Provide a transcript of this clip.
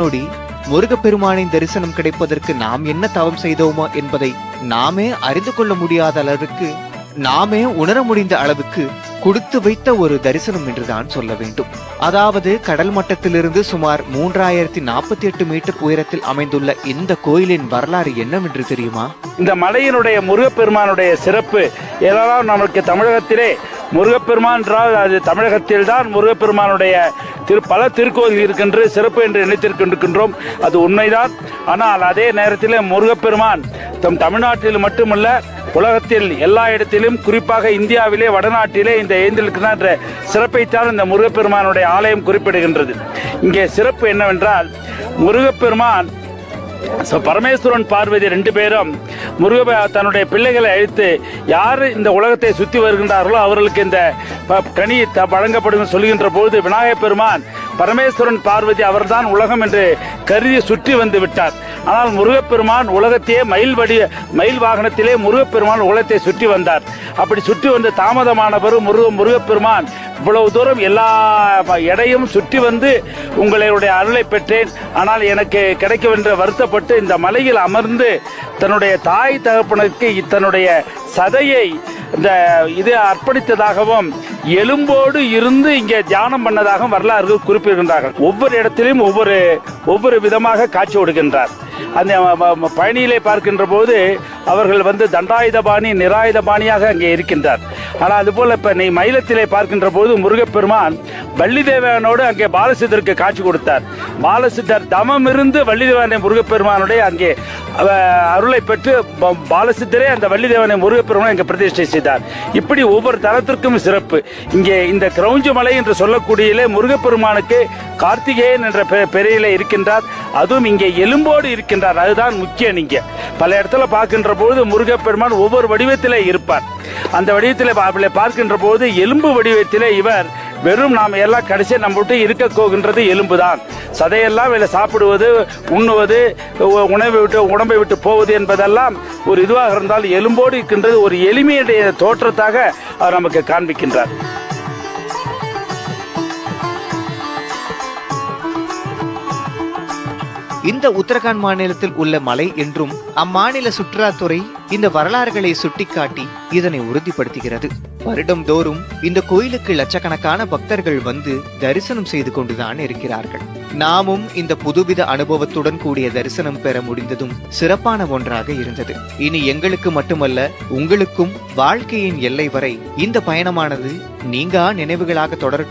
நொடி முருகப்பெருமானின் தரிசனம் கிடைப்பதற்கு நாம் என்ன தவம் செய்தோமோ என்பதை நாமே அறிந்து கொள்ள முடியாத அளவுக்கு, நாமே உணர முடிந்த அளவுக்கு கொடுத்து வைத்த ஒரு தரிசனம் என்றுதான் சொல்ல வேண்டும். அதாவது கடல் மட்டத்திலிருந்து சுமார் 3048 மீட்டர் உயரத்தில் அமைந்துள்ள இந்த கோயிலின் வரலாறு என்னவென்று தெரியுமா? இந்த மலையினுடைய முருகப்பெருமானுடைய சிறப்பு எல்லாம் நமக்கு தமிழகத்திலே முருகப்பெருமான் என்றால் அது தமிழகத்தில் தான் முருகப்பெருமானுடைய பல திருக்கோயில் இருக்கின்ற சிறப்பு என்று நினைத்திருக்கின்றோம். அது உண்மைதான். ஆனால் அதே நேரத்தில் முருகப்பெருமான் தமிழ்நாட்டில் மட்டுமல்ல, உலகத்தில் எல்லா இடத்திலும், குறிப்பாக இந்தியாவிலே வடநாட்டிலே இந்த எழுந்திருக்கின்ற சிறப்பைத்தான் இந்த முருகப்பெருமானுடைய ஆலயம் குறிப்பிடுகின்றது. இங்கே சிறப்பு என்னவென்றால், முருகப்பெருமான் பரமேஸ்வரன் பார்வதி 2 பேரும் தன்னுடைய பிள்ளைகளை அழைத்து யார் இந்த உலகத்தை சுற்றி வருகின்றார்களோ அவர்களுக்கு இந்த கனி வழங்கப்படும் சொல்கின்ற போது, விநாயகப் பெருமான் பரமேஸ்வரன் பார்வதி அவர்தான் உலகம் என்று கருதி சுற்றி வந்து விட்டார். ஆனால் முருகப்பெருமான் உலகத்தையே மயில் வாகனத்திலே முருகப்பெருமான் உலகத்தை சுற்றி வந்தார். அப்படி சுற்றி வந்து தாமதமானவர் முருகப்பெருமான் இவ்வளவு தூரம் எல்லா எடையும் சுற்றி வந்து உங்களுடைய அருளை பெற்றேன், ஆனால் எனக்கு கிடைக்கவென்று வருத்தப்பட்டு இந்த மலையில் அமர்ந்து தன்னுடைய தாய் தகப்பனுக்கு தன்னுடைய சதையை இது அர்ப்பணித்ததாகவும் எலும்போடு இருந்து இங்கே தியானம் பண்ணதாகவும் வரலாறுகள் குறிப்பிடுகின்றார்கள். ஒவ்வொரு இடத்திலும் ஒவ்வொரு விதமாக காட்சி கொடுக்கின்றார். அந்த பயணியிலே பார்க்கின்ற போது அவர்கள் தண்டாயுதபாணி நிராயுதபாணியாக அங்கே இருக்கின்றார். ஆனால் அதுபோல இப்ப நீ மயிலத்திலே பார்க்கின்ற போது முருகப்பெருமான் வள்ளிதேவனோடு அங்கே பாலசித்தருக்கு காட்சி கொடுத்தார். பாலசித்தர் தமம் இருந்து வள்ளிதேவனை முருகப்பெருமானுடைய அங்கே அருளை பெற்று பாலசித்தரே அந்த வள்ளிதேவனை முருகப்பெருமானை அங்கே பிரதிஷ்டை செய்தார். இப்படி ஒவ்வொரு தலத்திற்கும் சிறப்பு. இங்கே இந்த கிரௌஞ்சு மலை என்று சொல்லக்கூடிய முருகப்பெருமானுக்கு கார்த்திகேயன் என்ற பெயரிலே இருக்கின்றார். அதுவும் இங்கே எலும்போடு இருக்கின்றார். அதுதான் முக்கியம். நீங்க பல இடத்துல பார்க்கின்ற போது முருகப்பெருமான் ஒவ்வொரு வடிவத்திலே இருப்பார். அந்த வடிவத்திலே பார்க்கின்ற போது எலும்பு வடிவத்திலே இவர் வெறும் நாம் எல்லாம் கடைசியா நம்ம விட்டு இருக்க போகின்றது எலும்பு தான். சதையெல்லாம் சாப்பிடுவது, உண்ணுவது, உடம்பை விட்டு போவது என்பதெல்லாம் ஒரு இதுவாக இருந்தால் எலும்போடு இருக்கின்றது ஒரு எளிமையுடைய தோற்றத்தாக அவர் நமக்கு காண்பிக்கின்றார். இந்த உத்தரகாண்ட் மாநிலத்தில் உள்ள மலை என்றும் அம்மாநில சுற்றுலாத்துறை இந்த வரலாறுகளை சுட்டிக்காட்டி இதனை உறுதிப்படுத்துகிறது. வருடம் தோறும் இந்த கோயிலுக்கு லட்சக்கணக்கான பக்தர்கள் வந்து தரிசனம் செய்து கொண்டுதான் இருக்கிறார்கள். நாமும் இந்த புதுவித அனுபவத்துடன் கூடிய தரிசனம் பெற முடிந்ததும் சிறப்பான ஒன்றாக இருந்தது. இனி எங்களுக்கு மட்டுமல்ல, உங்களுக்கும் வாழ்க்கையின் எல்லை வரை இந்த பயணமானது நீங்கா நினைவுகளாக தொடரட்டும்.